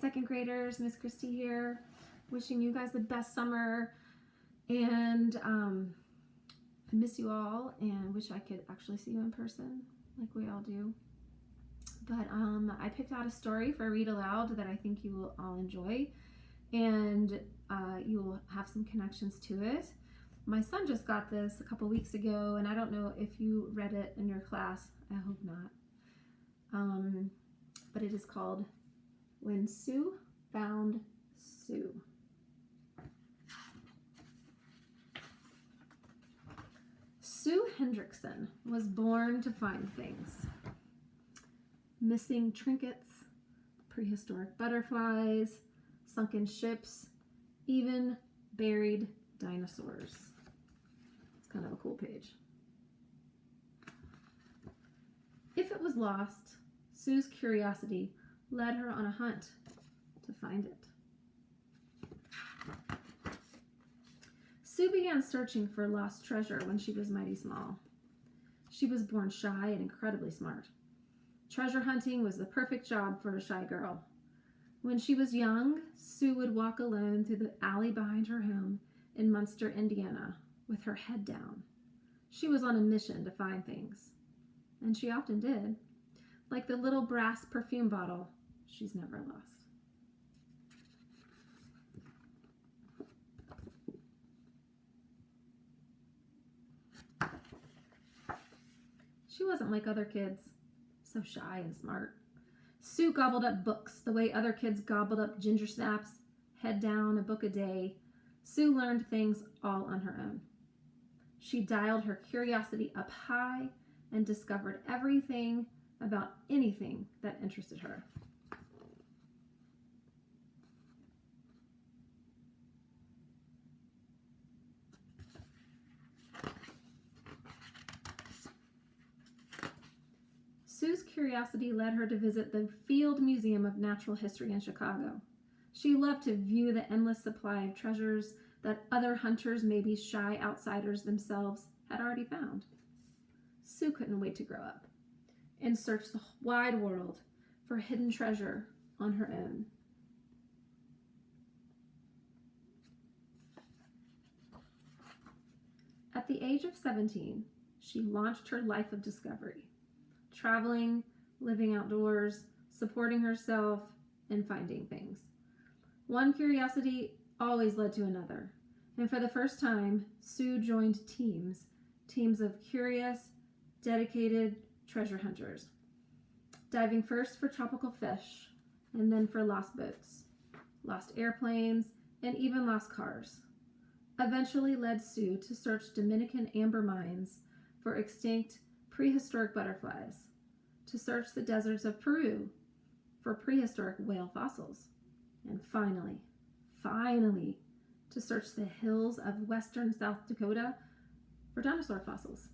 second graders, Miss Christie here, wishing you guys the best summer, and I miss you all and wish I could actually see you in person like we all do. But I picked out a story for Read Aloud that I think you will all enjoy, and you will have some connections to it. My son just got this a couple weeks ago, and I don't know if you read it in your class. I hope not. But it is called When Sue Found Sue. Sue Hendrickson was born to find things. Missing trinkets, prehistoric butterflies, sunken ships, even buried dinosaurs. It's kind of a cool page. If it was lost, Sue's curiosity led her on a hunt to find it. Sue began searching for lost treasure when she was mighty small. She was born shy and incredibly smart. Treasure hunting was the perfect job for a shy girl. When she was young, Sue would walk alone through the alley behind her home in Munster, Indiana, with her head down. She was on a mission to find things, and she often did. Like the little brass perfume bottle she's never lost. She wasn't like other kids, so shy and smart. Sue gobbled up books the way other kids gobbled up ginger snaps, head down, a book a day. Sue learned things all on her own. She dialed her curiosity up high and discovered everything about anything that interested her. Sue's curiosity led her to visit the Field Museum of Natural History in Chicago. She loved to view the endless supply of treasures that other hunters, maybe shy outsiders themselves, had already found. Sue couldn't wait to grow up and search the wide world for hidden treasure on her own. At the age of 17, she launched her life of discovery, traveling, living outdoors, supporting herself, and finding things. One curiosity always led to another, and for the first time, Sue joined teams of curious, dedicated treasure hunters, diving first for tropical fish, and then for lost boats, lost airplanes, and even lost cars. Eventually led Sue to search Dominican amber mines for extinct prehistoric butterflies, to search the deserts of Peru for prehistoric whale fossils, and finally, to search the hills of western South Dakota for dinosaur fossils.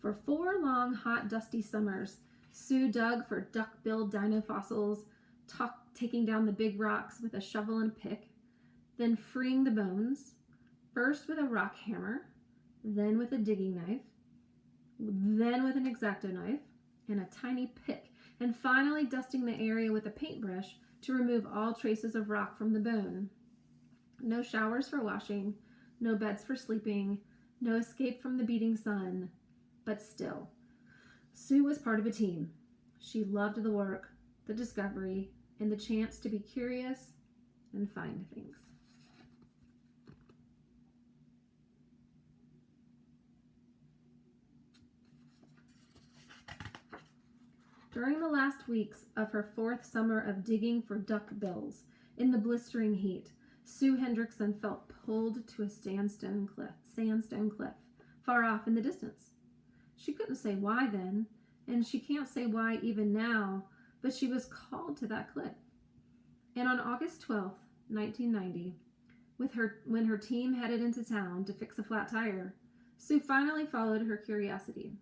For 4 long, hot, dusty summers, Sue dug for duck-billed dino fossils, taking down the big rocks with a shovel and pick, then freeing the bones, first with a rock hammer, then with a digging knife, then with an X-Acto knife and a tiny pick, and finally dusting the area with a paintbrush to remove all traces of rock from the bone. No showers for washing, no beds for sleeping, no escape from the beating sun, but still, Sue was part of a team. She loved the work, the discovery, and the chance to be curious and find things. During the last weeks of her 4th summer of digging for duck bills in the blistering heat, Sue Hendrickson felt pulled to a sandstone cliff, far off in the distance. She couldn't say why then, and she can't say why even now, but she was called to that cliff. And on August 12th, 1990, when her team headed into town to fix a flat tire, Sue finally followed her curiosity.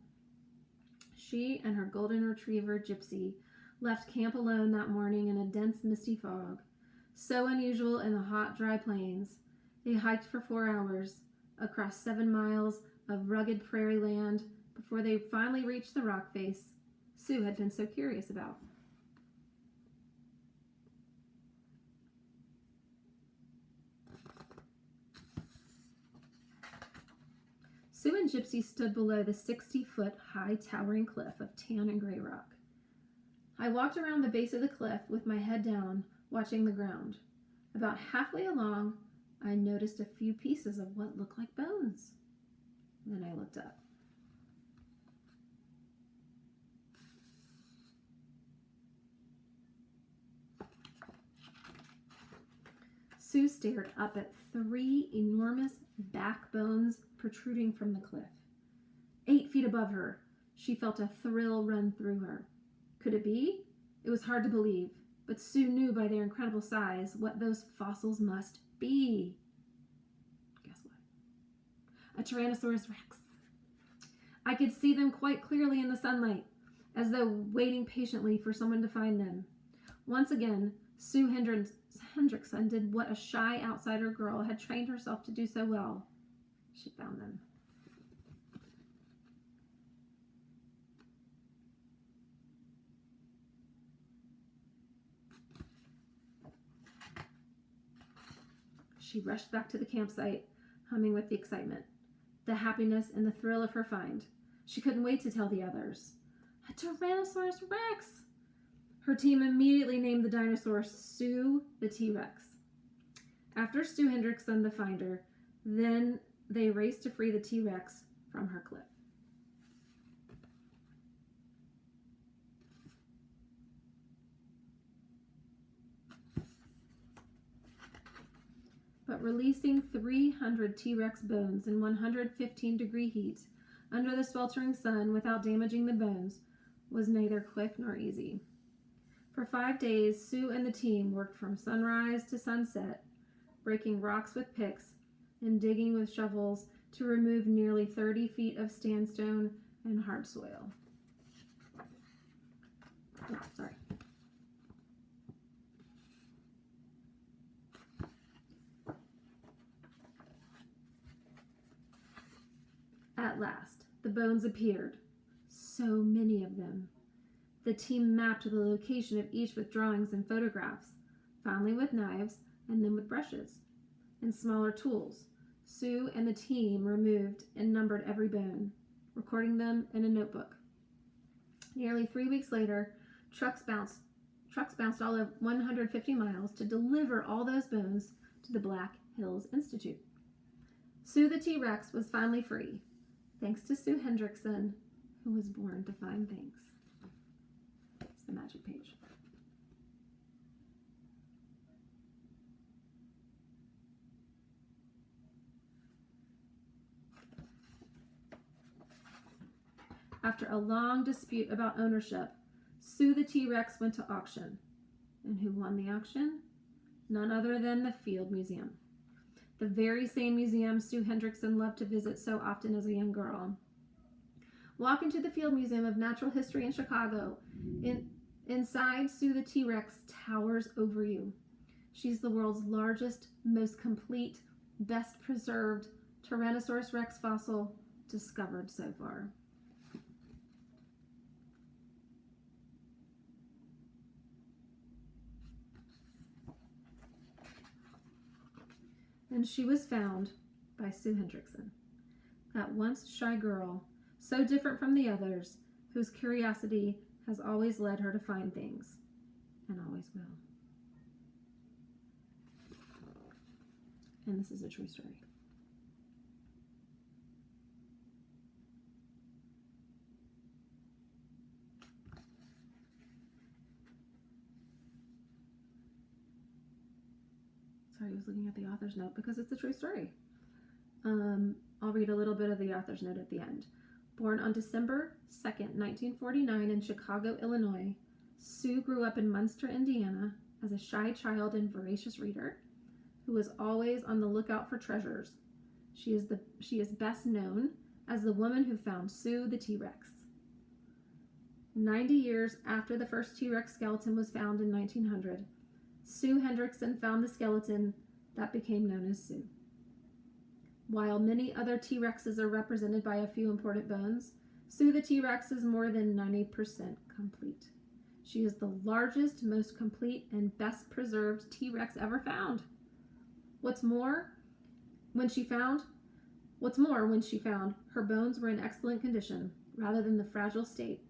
She and her golden retriever, Gypsy, left camp alone that morning in a dense, misty fog. So unusual in the hot, dry plains, they hiked for 4 hours across 7 miles of rugged prairie land before they finally reached the rock face Sue had been so curious about. Sue and Gypsy stood below the 60-foot high towering cliff of tan and gray rock. I walked around the base of the cliff with my head down, watching the ground. About halfway along, I noticed a few pieces of what looked like bones. Then I looked up. Sue stared up at 3 enormous backbones protruding from the cliff. 8 feet above her, she felt a thrill run through her. Could it be? It was hard to believe, but Sue knew by their incredible size what those fossils must be. Guess what? A Tyrannosaurus Rex. I could see them quite clearly in the sunlight, as though waiting patiently for someone to find them. Once again, Sue Hendrickson did what a shy outsider girl had trained herself to do so well. She found them. She rushed back to the campsite, humming with the excitement, the happiness and the thrill of her find. She couldn't wait to tell the others. A Tyrannosaurus Rex! Her team immediately named the dinosaur Sue the T-Rex. After Sue Hendrickson, the finder, then they raced to free the T-Rex from her cliff. But releasing 300 T-Rex bones in 115-degree heat under the sweltering sun without damaging the bones was neither quick nor easy. For 5 days, Sue and the team worked from sunrise to sunset, breaking rocks with picks and digging with shovels to remove nearly 30 feet of sandstone and hard soil. Oh, sorry. At last, the bones appeared. So many of them. The team mapped the location of each with drawings and photographs, finally with knives and then with brushes and smaller tools. Sue and the team removed and numbered every bone, recording them in a notebook. Nearly 3 weeks later, trucks bounced all of 150 miles to deliver all those bones to the Black Hills Institute. Sue the T-Rex was finally free, thanks to Sue Hendrickson, who was born to find things. It's the magic page. After a long dispute about ownership, Sue the T-Rex went to auction. And who won the auction? None other than the Field Museum. The very same museum Sue Hendrickson loved to visit so often as a young girl. Walk into the Field Museum of Natural History in Chicago. Inside, Sue the T-Rex towers over you. She's the world's largest, most complete, best preserved Tyrannosaurus Rex fossil discovered so far. And she was found by Sue Hendrickson, that once shy girl, so different from the others, whose curiosity has always led her to find things, and always will. And this is a true story. Sorry, I was looking at the author's note because it's a true story. I'll read a little bit of the author's note at the end. Born on December 2nd, 1949 in Chicago, Illinois, Sue grew up in Munster, Indiana as a shy child and voracious reader who was always on the lookout for treasures. She is best known as the woman who found Sue the T-Rex. 90 years after the first T-Rex skeleton was found in 1900, Sue Hendrickson found the skeleton that became known as Sue. While many other T-Rexes are represented by a few important bones, Sue the T-Rex is more than 90% complete. She is the largest, most complete, and best preserved T-Rex ever found. What's more, when she found, her bones were in excellent condition, rather than the fragile state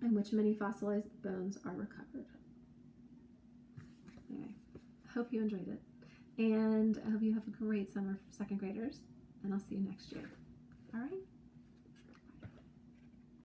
in which many fossilized bones are recovered. Anyway, I hope you enjoyed it. And I hope you have a great summer, second graders. And I'll see you next year. All right?